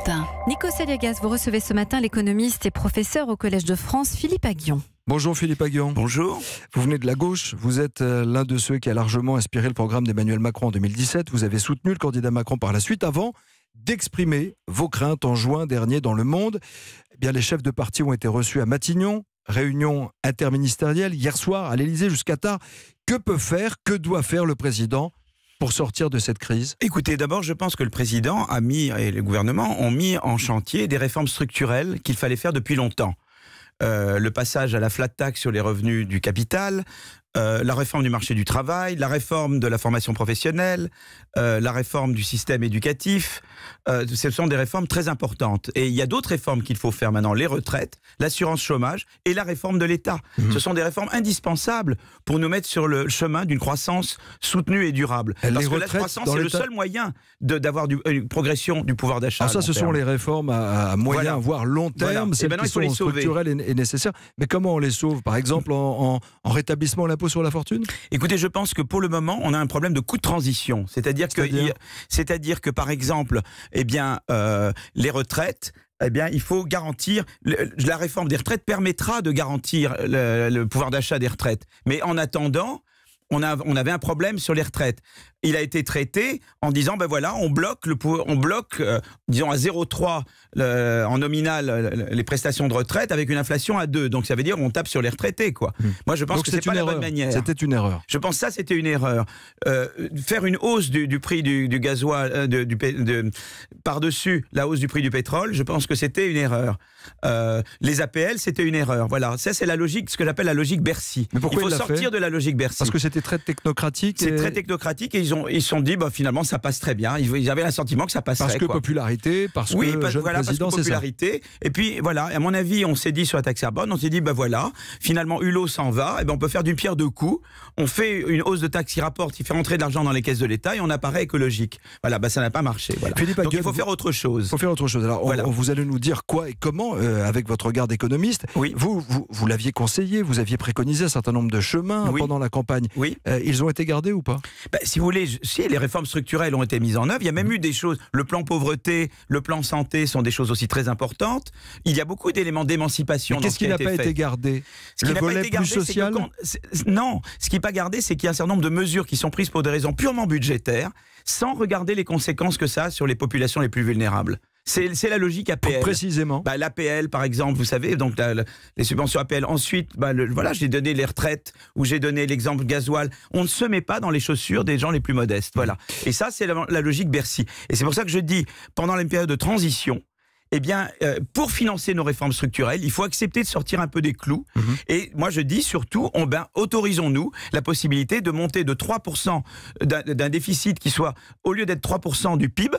Europe 1. Nico Saliagas, vous recevez ce matin l'économiste et professeur au Collège de France, Philippe Aghion. Bonjour Philippe Aghion. Bonjour. Vous venez de la gauche, vous êtes l'un de ceux qui a largement inspiré le programme d'Emmanuel Macron en 2017. Vous avez soutenu le candidat Macron par la suite avant d'exprimer vos craintes en juin dernier dans Le Monde. Eh bien, les chefs de parti ont été reçus à Matignon, réunion interministérielle hier soir à l'Élysée jusqu'à tard. Que peut faire, que doit faire le président pour sortir de cette crise? Écoutez, d'abord, je pense que le président et le gouvernement ont mis en chantier des réformes structurelles qu'il fallait faire depuis longtemps. Le passage à la flat tax sur les revenus du capital, la réforme du marché du travail, la réforme de la formation professionnelle, la réforme du système éducatif. Ce sont des réformes très importantes. Et il y a d'autres réformes qu'il faut faire maintenant. Les retraites, l'assurance chômage et la réforme de l'État. Ce sont des réformes indispensables pour nous mettre sur le chemin d'une croissance soutenue et durable. Parce que la croissance, c'est le seul moyen d'avoir une progression du pouvoir d'achat. Alors ça, ce sont les réformes à moyen, voire long terme. Celles qui sont structurelles et nécessaires. Mais comment on les sauve? Par exemple, en rétablissement l'impôt sur la fortune? Écoutez, je pense que pour le moment, on a un problème de coût de transition. C'est-à-dire que, par exemple, les retraites, il faut garantir. La réforme des retraites permettra de garantir le pouvoir d'achat des retraites. Mais en attendant, on avait un problème sur les retraites. Il a été traité en disant, on bloque, disons à 0,3 en nominal les prestations de retraite avec une inflation à 2. Donc ça veut dire on tape sur les retraités, quoi. Moi je pense donc que c'est pas la bonne manière. C'était une erreur. Je pense que ça c'était une erreur. Faire une hausse du prix du gasoil par-dessus la hausse du prix du pétrole, je pense que c'était une erreur. Les APL, c'était une erreur. Voilà, ça c'est la logique, ce que j'appelle la logique Bercy. Mais pourquoi il faut sortir de la logique Bercy. Parce que c'était très technocratique. C'est très technocratique et ils se sont dit finalement ça passe très bien. Ils avaient un sentiment que ça passerait. Parce que popularité, parce que jeune président, c'est ça. Et puis voilà, à mon avis, on s'est dit sur la taxe carbone, on s'est dit finalement Hulot s'en va, et on peut faire d'une pierre deux coups. On fait une hausse de taxe qui rapporte, qui fait rentrer de l'argent dans les caisses de l'État et on apparaît écologique. Voilà, ça n'a pas marché. Voilà. Donc il faut faire autre chose. Il faut faire autre chose. Alors vous allez nous dire quoi et comment avec votre regard d'économiste. Oui. Vous l'aviez conseillé, vous aviez préconisé un certain nombre de chemins pendant la campagne. Oui. Ils ont été gardés ou pas? Si vous voulez, les réformes structurelles ont été mises en œuvre. Il y a même eu des choses. Le plan pauvreté, le plan santé sont des choses aussi très importantes. Il y a beaucoup d'éléments d'émancipation. Mais qu'est-ce qui n'a pas été gardé? Le volet plus social? Non. Ce qui n'est pas gardé, c'est qu'il y a un certain nombre de mesures qui sont prises pour des raisons purement budgétaires, sans regarder les conséquences que ça a sur les populations les plus vulnérables. C'est la logique APL. Précisément. L'APL, par exemple, vous savez, donc les subventions APL. Ensuite, j'ai donné les retraites ou j'ai donné l'exemple gasoil. On ne se met pas dans les chaussures des gens les plus modestes. Voilà. Et ça, c'est la logique Bercy. Et c'est pour ça que je dis, pendant les périodes de transition, pour financer nos réformes structurelles, il faut accepter de sortir un peu des clous. Et moi, je dis surtout, autorisons-nous la possibilité de monter de 3% d'un déficit qui soit, au lieu d'être 3% du PIB,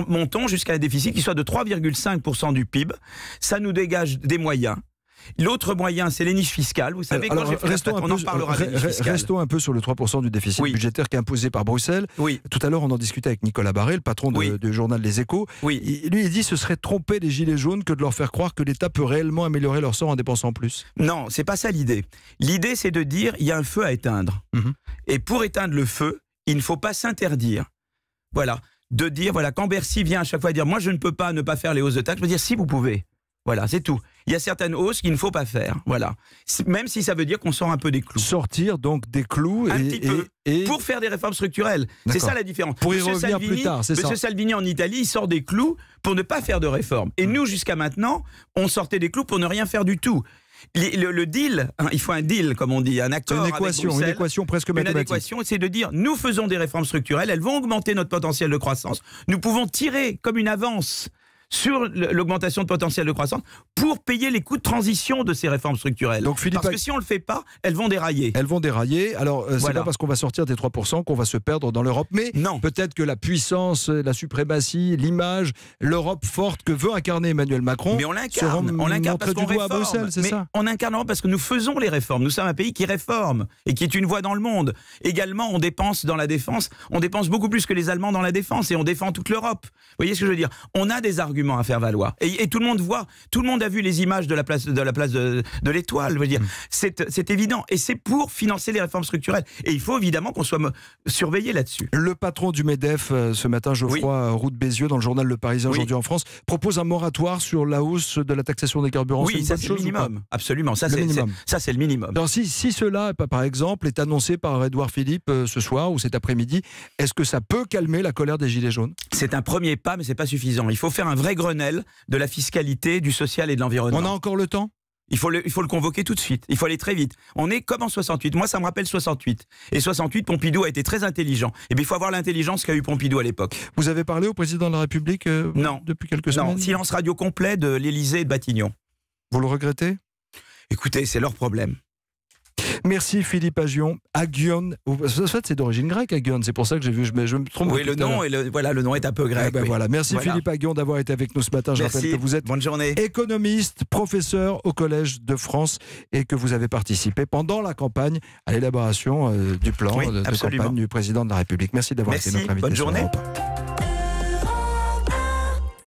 montons jusqu'à un déficit qui soit de 3,5% du PIB. Ça nous dégage des moyens. L'autre moyen, c'est les niches fiscales. Vous savez, quand j'ai fait on en parlera des niches fiscales. Restons un peu sur le 3% du déficit budgétaire qui est imposé par Bruxelles. Oui. Tout à l'heure, on en discutait avec Nicolas Barré, le patron du journal Les Échos. Oui. Lui, il dit que ce serait tromper les gilets jaunes que de leur faire croire que l'État peut réellement améliorer leur sort en dépensant plus. Non, c'est pas ça l'idée. L'idée, c'est de dire il y a un feu à éteindre. Et pour éteindre le feu, il ne faut pas s'interdire. Voilà. De dire, quand Bercy vient à chaque fois dire moi, je ne peux pas ne pas faire les hausses de taxes, je veux dire si vous pouvez. Voilà, c'est tout. Il y a certaines hausses qu'il ne faut pas faire. Voilà. Même si ça veut dire qu'on sort un peu des clous. Sortir donc des clous pour faire des réformes structurelles. C'est ça la différence. Pour y revenir plus tard, c'est ça. Monsieur Salvini en Italie, il sort des clous pour ne pas faire de réformes. Et nous, jusqu'à maintenant, on sortait des clous pour ne rien faire du tout. Le deal, il faut un deal, comme on dit, un accord avec Bruxelles. Une équation presque mathématique. Une équation, c'est de dire, nous faisons des réformes structurelles, elles vont augmenter notre potentiel de croissance. Nous pouvons tirer comme une avance sur l'augmentation de potentiel de croissance pour payer les coûts de transition de ces réformes structurelles. Donc, Philippe, parce que si on ne le fait pas, elles vont dérailler. Elles vont dérailler. Alors, c'est pas parce qu'on va sortir des 3% qu'on va se perdre dans l'Europe. Mais peut-être que la puissance, la suprématie, l'image, l'Europe forte que veut incarner Emmanuel Macron. Mais on l'incarne. On l'incarne parce qu'on réforme. À Bruxelles, c'est ça. On incarne parce que nous faisons les réformes. Nous sommes un pays qui réforme et qui est une voix dans le monde. Également, on dépense dans la défense. On dépense beaucoup plus que les Allemands dans la défense et on défend toute l'Europe. Vous voyez ce que je veux dire? On a des arguments. argument à faire valoir. Et tout le monde voit, tout le monde a vu les images de la place de l'Étoile. Je veux dire, c'est évident. Et c'est pour financer les réformes structurelles. Et il faut évidemment qu'on soit surveillé là-dessus. Le patron du MEDEF, ce matin, Geoffroy Roux de Bézieux, dans le journal Le Parisien aujourd'hui en France, propose un moratoire sur la hausse de la taxation des carburants. Oui, ça c'est le minimum. Absolument. Ça c'est le minimum. Alors, si cela, par exemple, est annoncé par Édouard Philippe ce soir ou cet après-midi, est-ce que ça peut calmer la colère des Gilets jaunes? C'est un premier pas, mais c'est pas suffisant. Il faut faire un vrai Grenelle de la fiscalité, du social et de l'environnement. On a encore le temps? Il faut le convoquer tout de suite. Il faut aller très vite. On est comme en 68. Moi, ça me rappelle 68. Et 68, Pompidou a été très intelligent. Et bien, il faut avoir l'intelligence qu'a eu Pompidou à l'époque. Vous avez parlé au président de la République depuis quelques semaines? Non, silence radio complet de l'Élysée et de Matignon. Vous le regrettez? Écoutez, c'est leur problème. Merci Philippe Aghion. Agion, en fait c'est d'origine grecque, Agion, c'est pour ça que j'ai vu, je me trompe. Oui, le nom est un peu grec. Oui. Voilà. Merci Philippe Aghion d'avoir été avec nous ce matin. Je rappelle que vous êtes bonne journée. Économiste, professeur au Collège de France et que vous avez participé pendant la campagne à l'élaboration du plan de campagne du président de la République. Merci d'avoir été notre invité. Bonne journée.